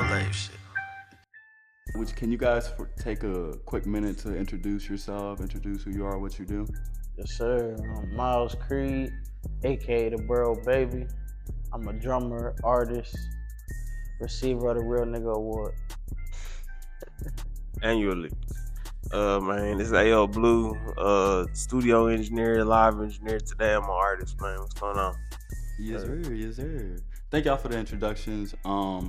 life shit. Can you guys take a quick minute to introduce yourself, introduce who you are, what you do? Yes, sir. I'm Miles Creed, aka the Burrow Baby. I'm a drummer, artist, receiver of the Real Nigga Award. Annually. Man, this is AyoBlu, studio engineer, live engineer. Today I'm an artist, man. What's going on? Yes, sir. Yes, sir. Thank y'all for the introductions.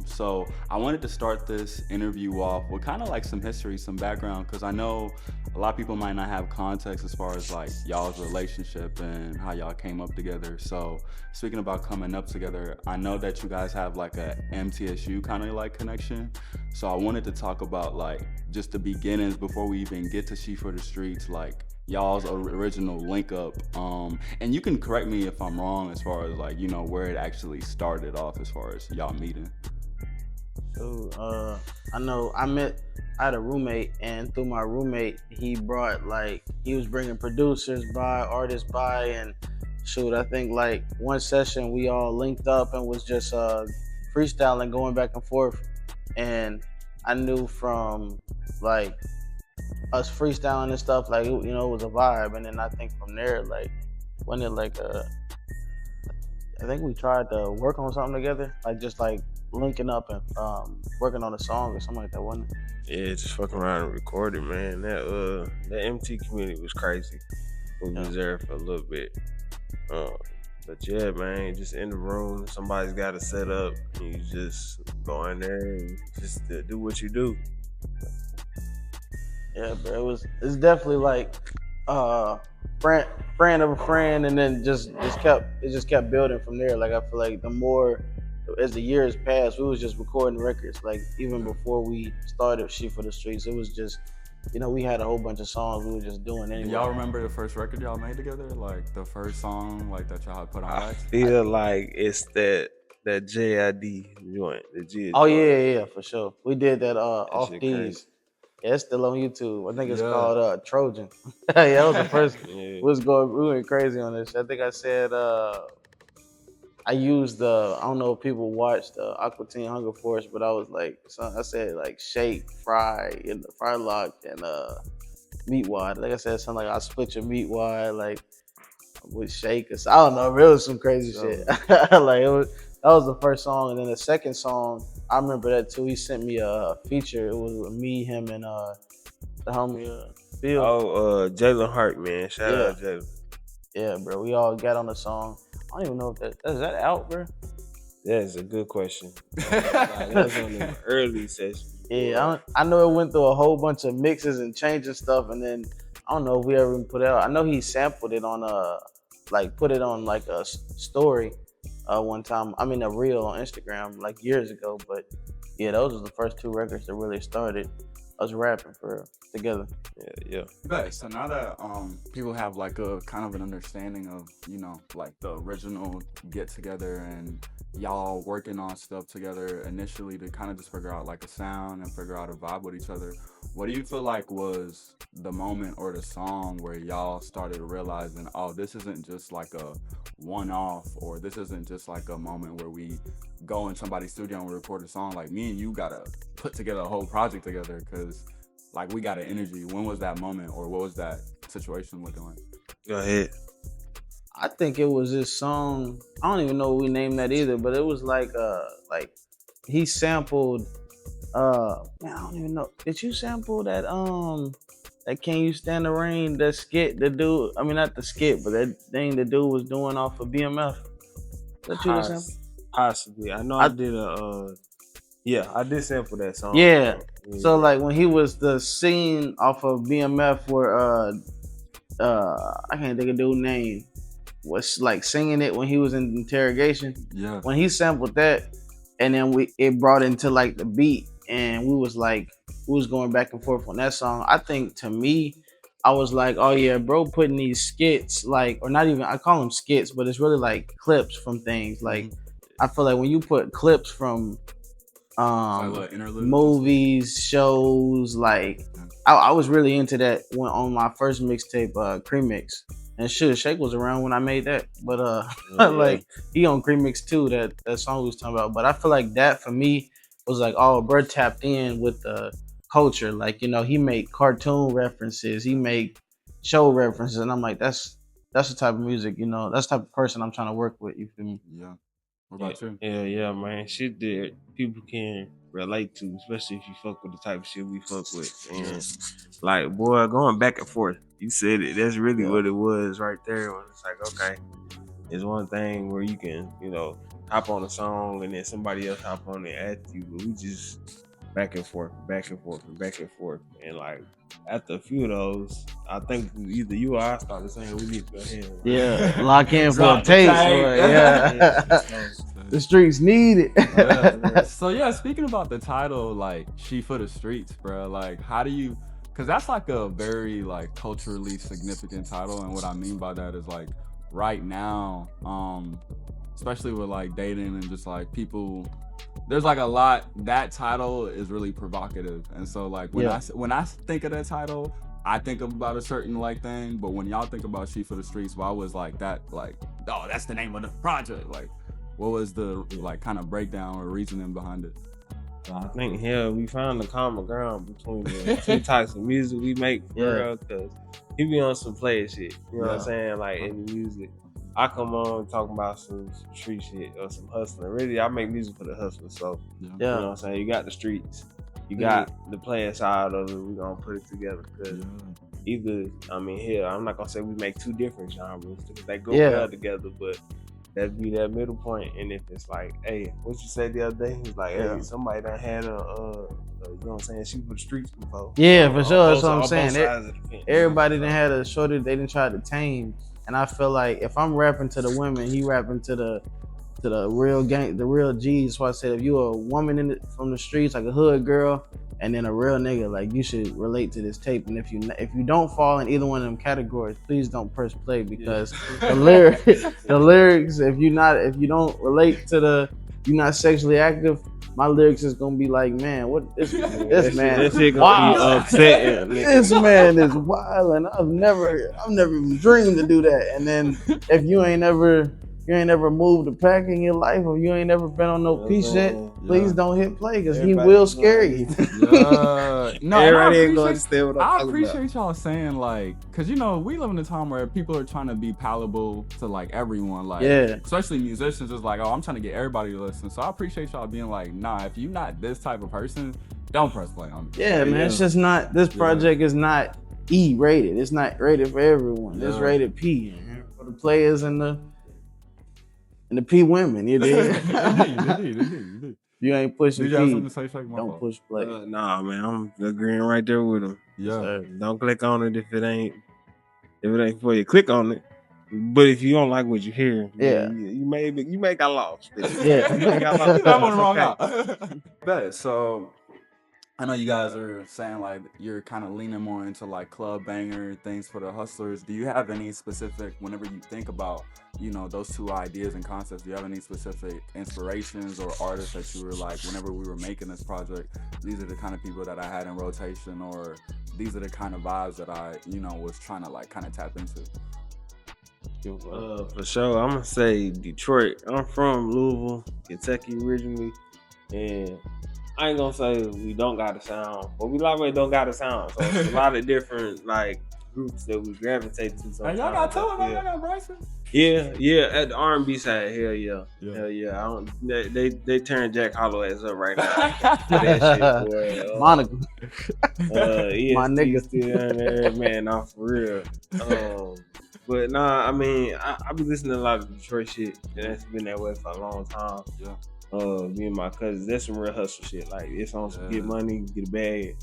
So I wanted to start this interview off with kind of like some history, some background, because I know a lot of people might not have context as far as like y'all's relationship and how y'all came up together. So speaking about coming up together, I know that you guys have like a MTSU kind of like connection. So I wanted to talk about like just the beginnings before we even get to SHE4THESTREETS, like y'all's original link up, and you can correct me if I'm wrong as far as like where it actually started off as far as y'all meeting. So I know I had a roommate, and through my roommate, he was bringing producers by, artists by, and shoot, I think like one session we all linked up and was just freestyling, going back and forth, and I knew from like us freestyling and stuff, like it was a vibe. And then I think from there, like when it like I think we tried to work on something together, like just like linking up and working on a song or something like that, wasn't it? Yeah, just fucking around and recording, man. That MT community was crazy. We was there for a little bit. But yeah, man, just in the room, somebody's got to set up, and you just go in there and just do what you do. Yeah, bro. It's definitely like friend of a friend, and then just kept building from there. Like I feel like the more as the years passed, we was just recording records. Like even before we started SHE4THESTREETS, it was just we had a whole bunch of songs we were just doing anyway. Do y'all remember the first record y'all made together? Like the first song like that y'all had put on I wax? feel like it's that JID joint, the G. Oh yeah, for sure. We did that off shit these. crazy. Yeah, it's still on YouTube. I think it's Yeah. called Trojan. Yeah, that was the first. Yeah. We went crazy on this. I think I said I used I don't know if people watched Aqua Teen Hunger Force, but I was like, I said like shake, fry, in the fry lock, and meat wide. Like I said, something like I split your meat wide, like with shake. I don't know, it was some crazy shit. Like that was the first song, and then the second song, I remember that too. He sent me a feature. It was with me, him, and the homie Phil. Oh, Jalen Hart, man. Shout out Jalen. Yeah, bro. We all got on the song. I don't even know if is that out, bro. That's a good question. That was on the early session. Yeah, I know it went through a whole bunch of mixes and changes stuff, and then I don't know if we ever even put it out. I know he sampled it on put it on like a story one time. I mean a reel on Instagram like years ago. But yeah, those were the first two records that really started us rapping for together. Yeah. Right. So now that people have like a kind of an understanding of like the original get together and y'all working on stuff together initially to kind of just figure out like a sound and figure out a vibe with each other, what do you feel like was the moment or the song where y'all started realizing, oh, this isn't just like a one-off, or this isn't just like a moment where we go in somebody's studio and we record a song? Like me and you gotta put together a whole project together because like we got an energy. When was that moment, or what was that situation looking like? Go ahead. I think it was this song. I don't even know what we named that either, but it was like he sampled man, I don't even know. Did you sample that that Can You Stand the Rain, that skit the dude, I mean not the skit, but that thing the dude was doing off of BMF? That you sample? Possibly. I know I did I did sample that song. Yeah. So like when he was the scene off of BMF where I can't think of dude's name, was like singing it when he was in interrogation. Yeah. When he sampled that, and then it brought into like the beat, and we was going back and forth on that song. I think to me, I was like, oh yeah, bro, putting these skits, like, or not even, I call them skits, but it's really like clips from things. Like I feel like when you put clips from movies, shows, like I was really into that when on my first mixtape, Cream Mix. And Shake was around when I made that, but like he on Cream Mix too. That song we was talking about. But I feel like that for me was like, oh, bro tapped in with the culture. Like, you know, he make cartoon references, he make show references, and I'm like, that's the type of music, you know, that's the type of person I'm trying to work with. You feel me? Yeah. What about you? Yeah, man. Shit that people can relate to, especially if you fuck with the type of shit we fuck with. And like, boy, going back and forth. You said it. That's really what it was right there. When it's like, okay, it's one thing where you can, you know, hop on a song and then somebody else hop on it after you, but we just back and forth, back and forth, and back and forth. And like after a few of those, I think either you or I started saying we need to go ahead and Yeah, lock in for a Drop the taste. tape. Or, yeah. The streets need it. Yeah. So yeah, speaking about the title, like "She for the Streets," bro. Like, how do you? Because that's like a very like culturally significant title, and what I mean by that is like right now, especially with like dating and just like people, there's like a lot. That title is really provocative, and so like when I think of that title, I think about a certain like thing. But when y'all think about "She for the Streets," why was like that like, oh, that's the name of the project, like. What was the like kind of breakdown or reasoning behind it? I think we found the common ground between the two types of music we make for real, cause he be on some player shit. You know what I'm saying? Like in the music, I come on talking about some street shit or some hustling. Really, I make music for the hustlers. So you know what I'm saying? You got the streets, you got the player side of it. We gonna put it together because either I'm not gonna say we make two different genres because they go well together, but that'd be that middle point. And if it's like, hey, what you said the other day? He's like, hey, somebody done had you know what I'm saying, "She for the Streets" before. Yeah, for sure. That's what I'm saying. Everybody done had a shorty they didn't try to tame. And I feel like if I'm rapping to the women, he rapping to the real gang, the real G's. So I said, if you a woman from the streets, like a hood girl, and then a real nigga, like you should relate to this tape. And if you don't fall in either one of them categories, please don't press play because the lyrics, if you don't relate to you're not sexually active, my lyrics is gonna be like, man, what this man is wild. This man is wild, and I've never even dreamed to do that. And then if you ain't never moved a pack in your life, or you ain't never been on no piece shit, please don't hit play because he will scare you. No, everybody ain't gonna understand what I'm talking about. I appreciate y'all saying like, because you know we live in a time where people are trying to be palatable to like everyone, like especially musicians. Is like, oh, I'm trying to get everybody to listen. So I appreciate y'all being like, nah, if you're not this type of person, don't press play on me. Yeah, man, it's just not. This project is not E rated. It's not rated for everyone. It's rated P for the players and the P women. You did. You ain't pushing P. Don't push play. Nah, man, I'm agreeing right there with him. Yeah. Don't click on it if it ain't for you. Click on it. But if you don't like what you hear, you may got lost. Yeah. You got one wrong out. Bet. So I know you guys are saying like you're kind of leaning more into like club banger things for the hustlers. Do you have any specific, whenever you think about, you know, those two ideas and concepts, do you have any specific inspirations or artists that you were like, whenever we were making this project, these are the kind of people that I had in rotation, or these are the kind of vibes that I, you know, was trying to like kind of tap into? For sure, I'm gonna say Detroit. I'm from Louisville, Kentucky originally, and I ain't gonna say we don't got a sound, but we like don't got a sound. So it's a lot of different like groups that we gravitate to. Sometimes. Y'all got Tone, y'all got Bryson. Yeah. At the R&B side, hell yeah. They turn Jack Hollow ass up right now. That shit, boy. Monica. My nigga still in there, man. Nah, for real. But nah, I mean, I be listening to a lot of Detroit shit, and that's been that way for a long time. Yeah. Me and my cousins, that's some real hustle shit. Like it's on some get money, get a bag.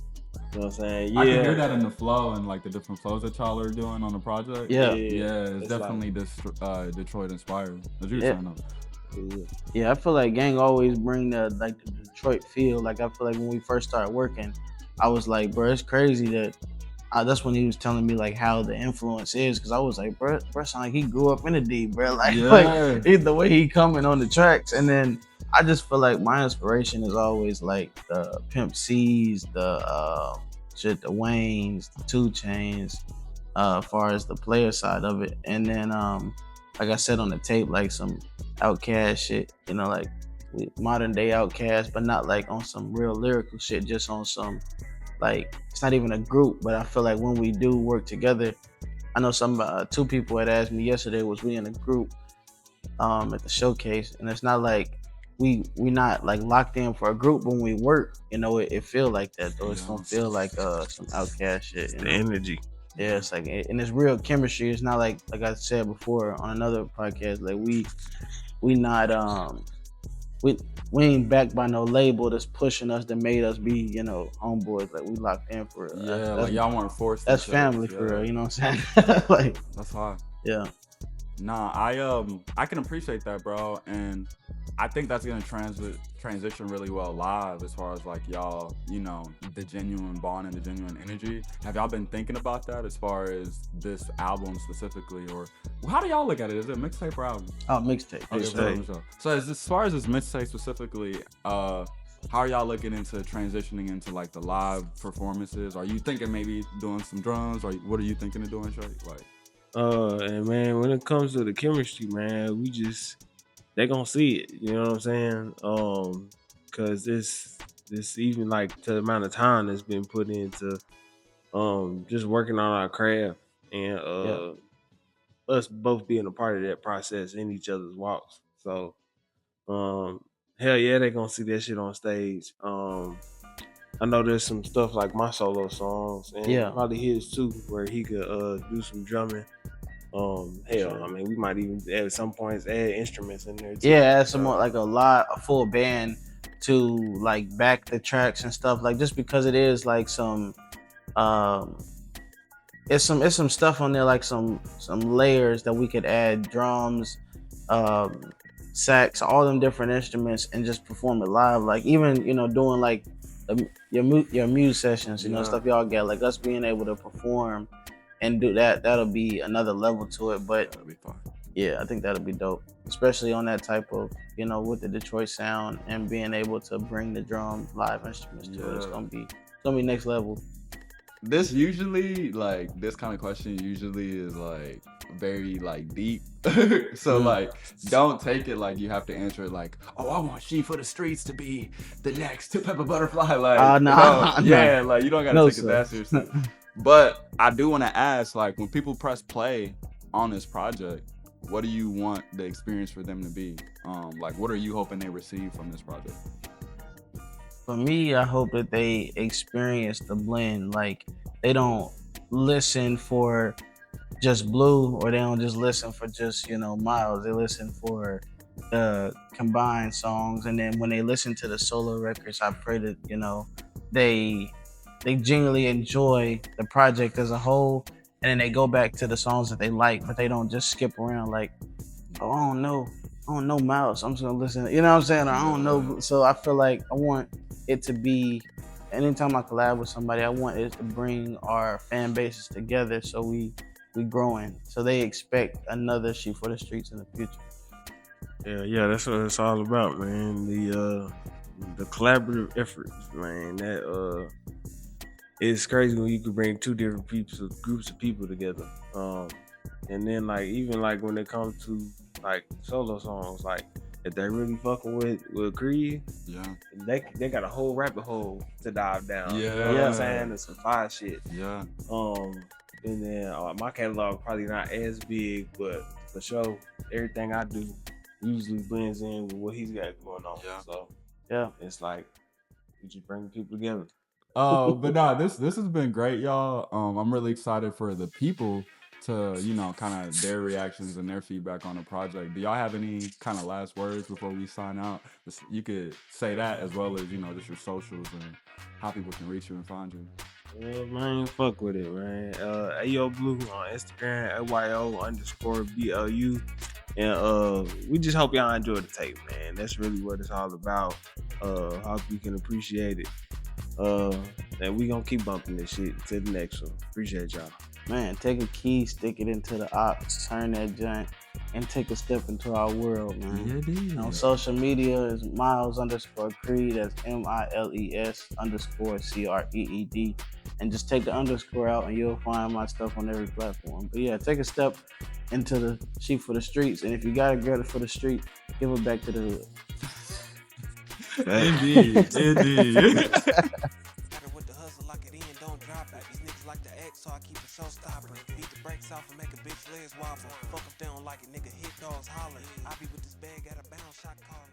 You know what I'm saying? Yeah. I can hear that in the flow and like the different flows that y'all are doing on the project. Yeah. It's definitely like, Detroit inspired. What you saying though? Yeah, I feel like Gang always bring the Detroit feel. Like I feel like when we first started working, I was like, bro, it's crazy that. That's when he was telling me like how the influence is, because I was like, bro, sound like he grew up in the D, bro. Like the way he coming on the tracks, and then I just feel like my inspiration is always like the Pimp C's, the the Waynes, the 2 Chainz, as far as the player side of it, and then like I said on the tape, like some Outkast shit, you know, like modern day Outkast, but not like on some real lyrical shit, just on some like it's not even a group, but I feel like when we do work together, I know some two people had asked me yesterday, was we in a group at the showcase, and it's not like we not like locked in for a group, but when we work, it feel like that though. It's gonna feel like some Outkast shit. The energy. Yeah, it's like, and it's real chemistry. It's not like I said before on another podcast, like we not we ain't backed by no label that's pushing us, that made us be, homeboys. Like we locked in for real. Yeah, like y'all weren't forced. That's family for real. You know what I'm saying? Like that's hard. Yeah. Nah, I can appreciate that, bro, and I think that's gonna transition really well live as far as like y'all, the genuine bond and the genuine energy. Have y'all been thinking about that as far as this album specifically, or how do y'all look at it? Is it a mixtape or album? Oh, mixtape. Okay, so as far as this mixtape specifically, how are y'all looking into transitioning into like the live performances? Are you thinking maybe doing some drums, or what are you thinking of doing, Shay? Like, and man, when it comes to the chemistry, man, they gonna see it. You know what I'm saying? Cause this even like to the amount of time that's been put into just working on our craft and us both being a part of that process in each other's walks. So hell yeah, they gonna see that shit on stage. I know there's some stuff like my solo songs and probably his too, where he could do some drumming. I mean, we might even at some points add instruments in there too. Yeah, add some more, like a full band to like back the tracks and stuff. Like just because it is like some it's some stuff on there, like some layers that we could add, drums, sax, all them different instruments, and just perform it live. Like even doing like your muse sessions, stuff y'all get, like us being able to perform and do that'll be another level to it. But that'll be fun. Yeah, I think that'll be dope, especially on that type of with the Detroit sound and being able to bring the drum live instruments to it. It's gonna be next level. This usually, like, this kind of question usually is like very like deep. So like, don't take it like you have to answer it like, oh, I want SHE4THESTREETS to be the next To Pimp a Butterfly. Like, yeah, like you don't gotta take it that seriously. But I do want to ask, like, when people press play on this project, what do you want the experience for them to be? Like, what are you hoping they receive from this project? For me, I hope that they experience the blend. Like, they don't listen for just Blue, or they don't just listen for just, Miles. They listen for the combined songs. And then when they listen to the solo records, I pray that, they genuinely enjoy the project as a whole. And then they go back to the songs that they like, but they don't just skip around like, oh, I don't know Miles, I'm just gonna listen. You know what I'm saying? Or, I don't know. So I feel like I want it to be, anytime I collab with somebody, I want it to bring our fan bases together, so we growing. So they expect another SHE4THESTREETS in the future. Yeah, that's what it's all about, man. The collaborative efforts, man. That it's crazy when you can bring two different groups of people together. And then like even like when it comes to like solo songs, like if they really fucking with Creed, they got a whole rabbit hole to dive down. You know what I'm saying? It's some fire shit. Yeah. And then my catalog probably not as big, but for sure, everything I do usually blends in with what he's got going on. Yeah. So it's like we just bring people together. But no, this has been great, y'all. I'm really excited for the people to, kind of their reactions and their feedback on the project. Do y'all have any kind of last words before we sign out? You could say that as well as, just your socials and how people can reach you and find you. Yeah, man, fuck with it, man. AyoBlu on Instagram, AYO_BLU. And we just hope y'all enjoy the tape, man. That's really what it's all about. Hope you can appreciate it. And we gonna keep bumping this shit to the next one. Appreciate y'all. Man, take a key, stick it into the aux, turn that joint, and take a step into our world, man. Yeah, on social media is Miles_Creed. That's MILES_CREED. And just take the underscore out and you'll find my stuff on every platform. But yeah, take a step into the SHE4THESTREETS. And if you got a girl for the street, give her back to the hood. Indeed. With the hustle, lock it in, don't drop it. These niggas like the X, so I keep a showstopper. Beat the brakes off and make a bitch legs wobble. Fuck if they don't like it, nigga. Hit dogs holler. I be with this bag, got a bounce shot calling.